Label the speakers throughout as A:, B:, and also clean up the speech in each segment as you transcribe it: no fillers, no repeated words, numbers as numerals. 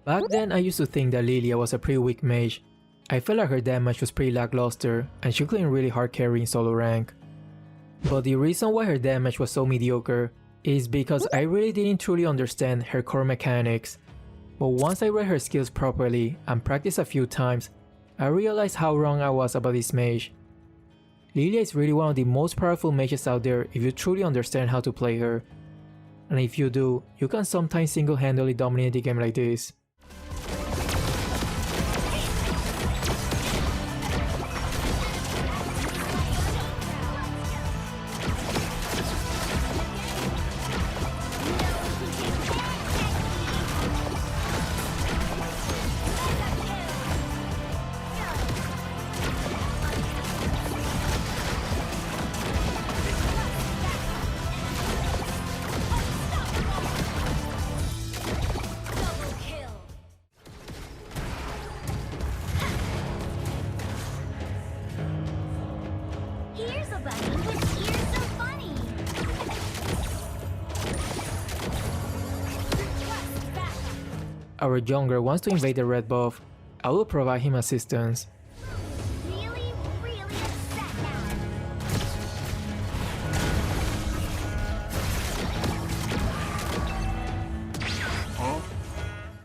A: Back then I used to think that Lilia was a pretty weak mage. I felt like her damage was pretty lackluster and she couldn't really hard carry in solo rank. But the reason why her damage was so mediocre is because I really didn't truly understand her core mechanics. But once I read her skills properly and practiced a few times, I realized how wrong I was about this mage. Lilia is really one of the most powerful mages out there if you truly understand how to play her. And if you do, you can sometimes single-handedly dominate the game like this. Our jungler wants to invade the red buff. I will provide him assistance.
B: Really upset now.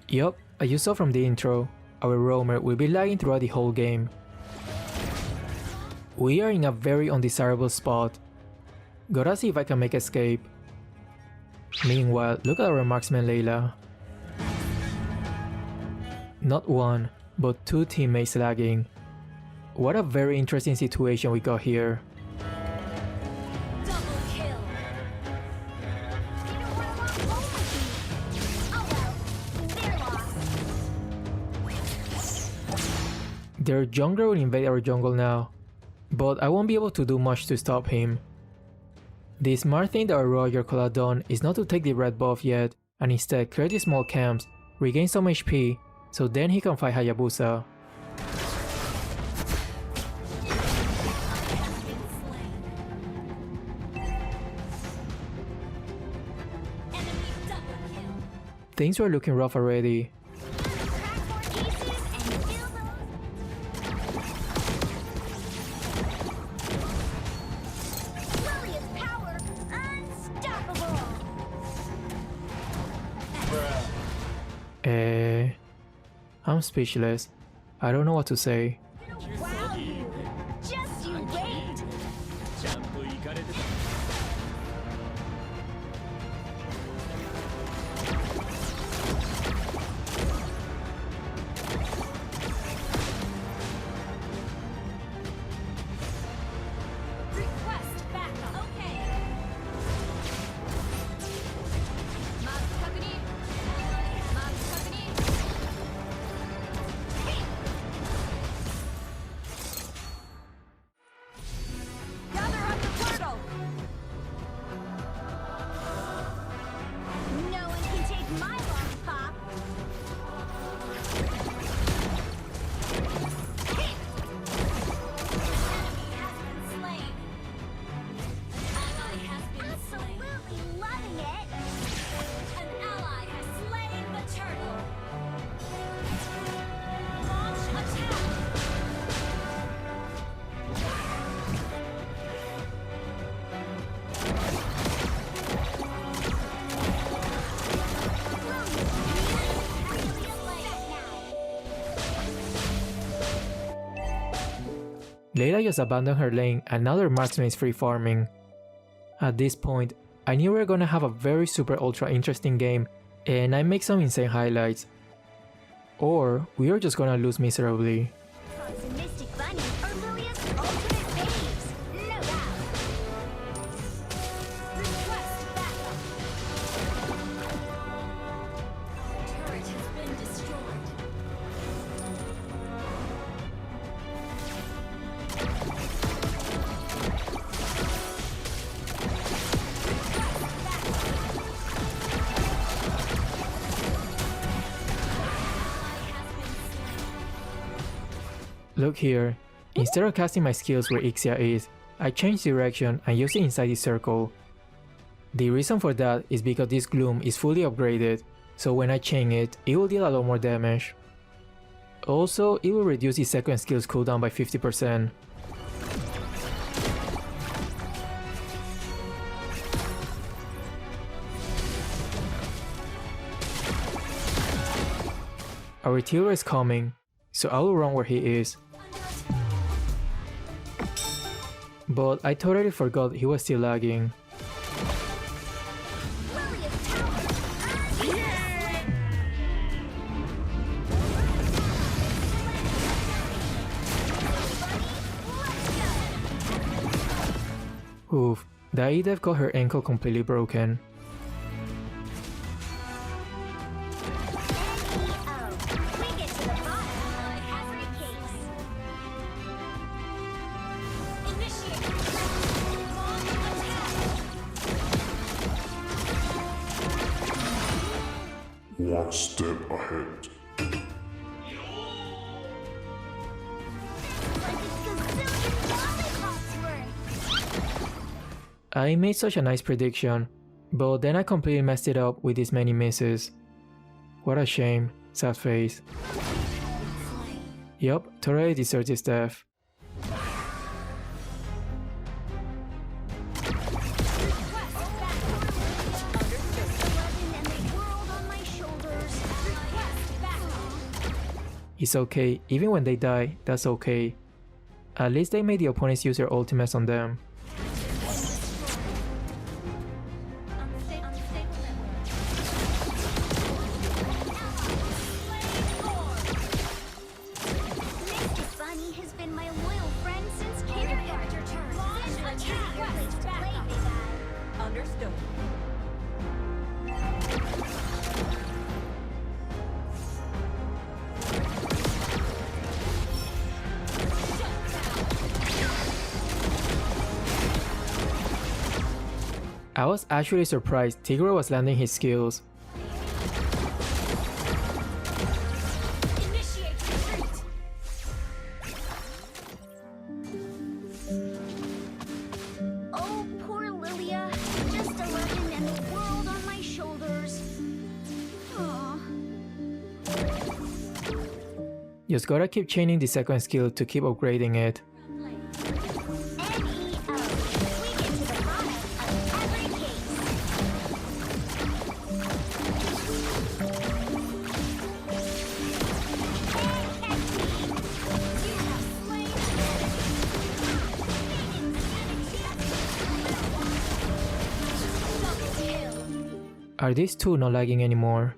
A: Yup, as you saw from the intro, our roamer will be lagging throughout the whole game. We are in a very undesirable spot. Gotta see if I can make escape. Meanwhile, look at our marksman Layla. Not one, but two teammates lagging. What a very interesting situation we got here.
B: Double kill. You don't want to walk home with me. Oh well, they're lost.
A: Their jungler will invade our jungle now, but I won't be able to do much to stop him. The smart thing that our Roger could have done is not to take the red buff yet, and instead clear the small camps, regain some HP, so then he can fight Hayabusa. Things were looking rough already. I'm speechless. I don't know what to say.
B: Wow! Just you wait! Request backup. Okay. Gather up the portal. No one can take my lollipop. Absolutely loving it. An ally has slain the turtle. Launch attack.
A: Layla just abandoned her lane and now their marksman is free farming. At this point, I knew we were gonna have a very super ultra interesting game and I make some insane highlights. Or we are just gonna lose miserably.
B: Mystic Bunny are Lilia's ultimate babes, no doubt. Request backup. Turret has been destroyed.
A: Look here, instead of casting my skills where Ixia is, I changed direction and used it inside the circle. The reason for that is because this Gloom is fully upgraded. so when I chain it, it will deal a lot more damage. Also, it will reduce his second skill's cooldown by 50%. Our Tyro is coming, so I will run where he is. But I totally forgot he was still lagging. Oof, that E-Dev got her ankle completely broken.
C: One step ahead.
A: I made such a nice prediction, but then I completely messed it up with these many misses. What a shame, sad face. Yup, totally deserves his death. It's okay, even when they die, that's okay. At least they made the opponents use their ultimates on them. I was actually surprised Tigro was landing his skills.
B: Oh, poor Lilia. Just 11 and the world on my shoulders. Aww.
A: Just gotta keep chaining the second skill to keep upgrading it. Are these two not lagging anymore?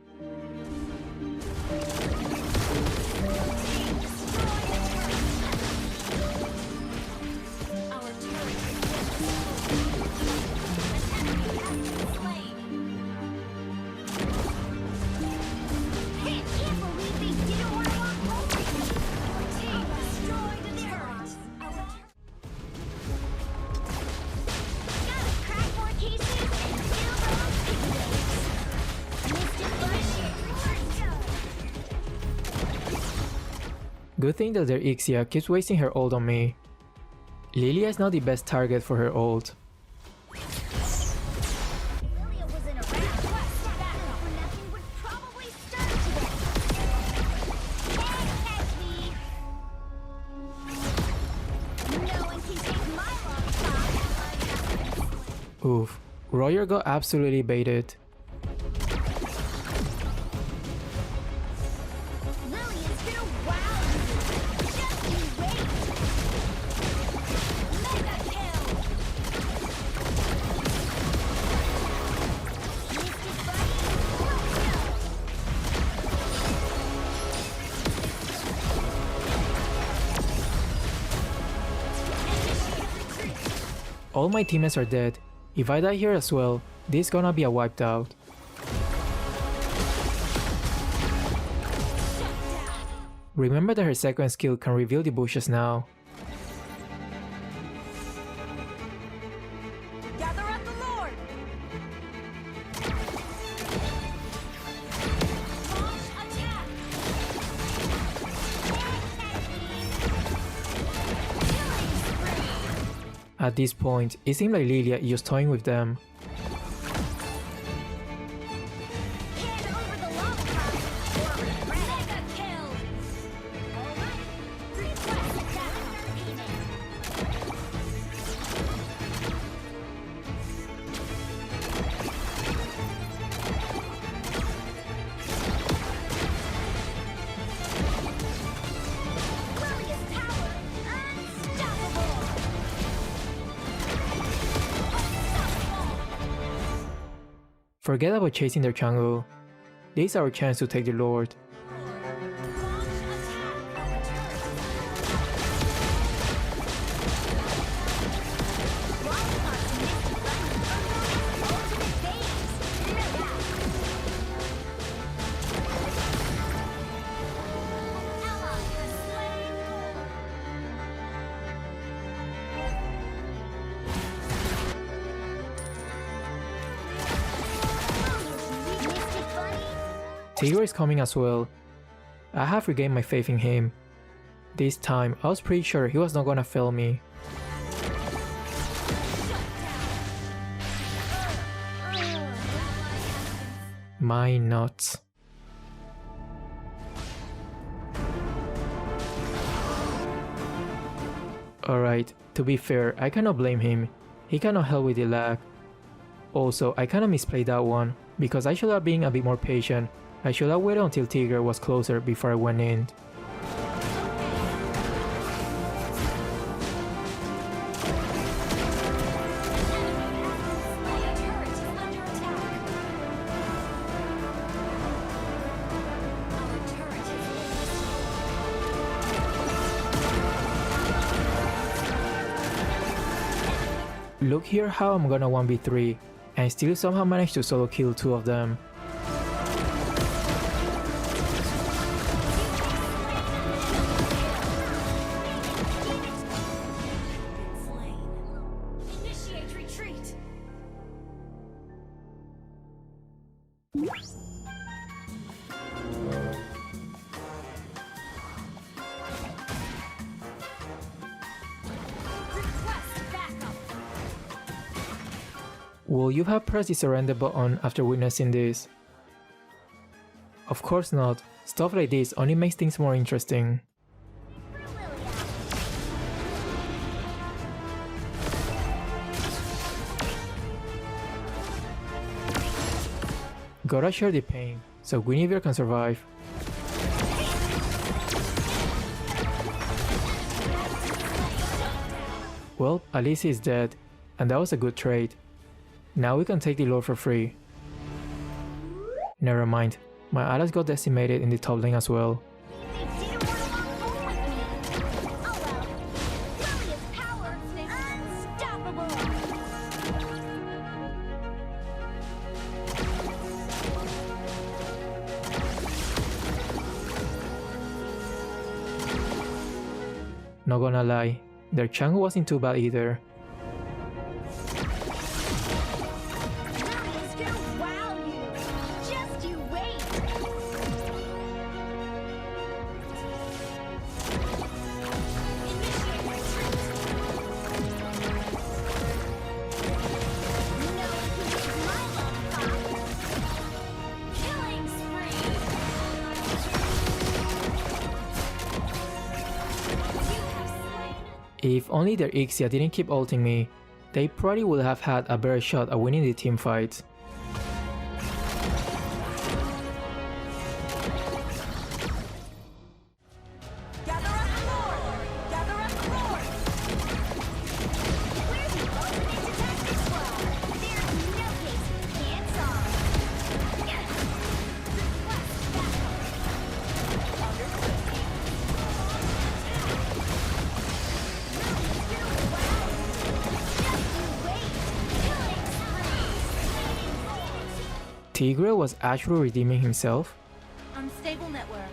A: Good thing that their Ixia keeps wasting her ult on me. Lilia is now the best target for her ult. Oof, Royer got absolutely baited. All my teammates are dead. If I die here as well, this gonna be a wiped out. Remember that her second skill can reveal the bushes now.
B: Gather up the Lord. Launch attack.
A: At this point, it seemed like Lilia is just toying with them.
B: Hand over the
A: Forget about chasing their jungle. This is our chance to take the Lord. Tigre is coming as well. I have regained my faith in him. This time, I was pretty sure he was not gonna fail me. My nuts. Alright, to be fair, I cannot blame him. He cannot help with the lag. Also, I kinda misplayed that one, because I should have been a bit more patient. I should have waited until Tigre was closer before I went in. Look here how I'm gonna 1v3 and still somehow manage to solo kill 2 of them.
B: Initiate retreat.
A: Will you have pressed the surrender button after witnessing this? Of course not. Stuff like this only makes things more interesting. Gotta share the pain, so Guinevere can survive. Well, at least he's dead, and that was a good trade. Now we can take the Lord for free. Never mind, my allies got decimated in the top lane as well.
B: They didn't want to walk home with me. Oh well. Lilia's power, unstoppable.
A: Not gonna lie, their jungle wasn't too bad either.
B: Lilia's gonna wow you. Just you wait. Initiate retreat. No one can beat my love pop. Killing spree. You have slain.
A: If only their Ixia didn't keep ulting me, they probably would have had a better shot at winning the team fight.
B: Gather up the Lord! Gather up the Lord! We're the ultimate detective squad! There's no case we can't solve! Yes! Request backup! Underway! Lilia's gonna wow you! Just you wait! Killing spree!
A: Tigre was actually redeeming himself?
B: Unstable network.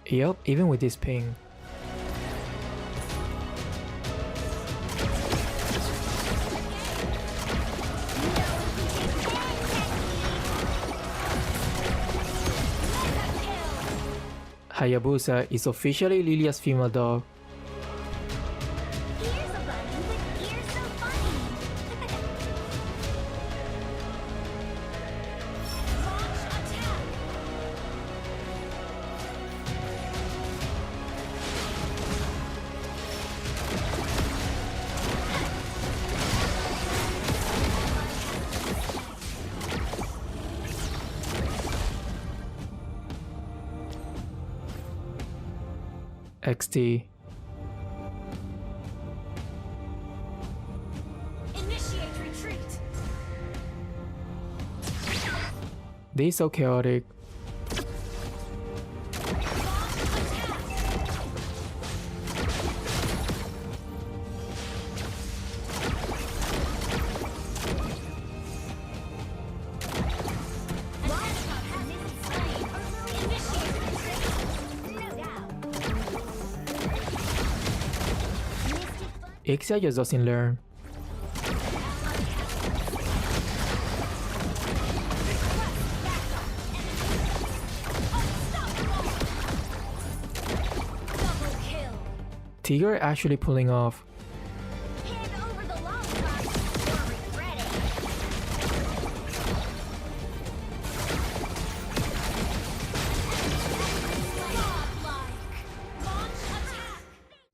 A: Yup, even with this ping. Hayabusa is officially Lilia's female dog.
B: Here's a bunny with ears so funny. Launch attack.
A: XD.
B: Initiate retreat.
A: This is so chaotic. Ixia just doesn't learn. Tigger actually pulling off.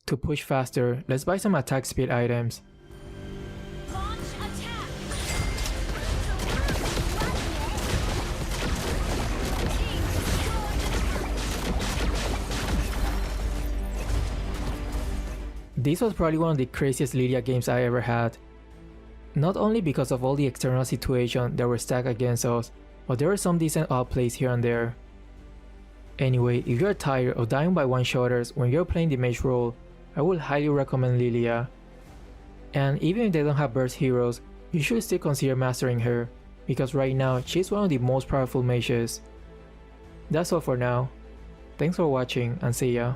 A: To push faster, let's buy some attack speed items. This was probably one of the craziest Lilia games I ever had. Not only because of all the external situations that were stacked against us, but there were some decent outplays here and there. Anyway, if you're tired of dying by one-shotters when you're playing the mage role, I would highly recommend Lilia. And even if they don't have burst heroes, you should still consider mastering her, because right now she's one of the most powerful mages. That's all for now. Thanks for watching and see ya.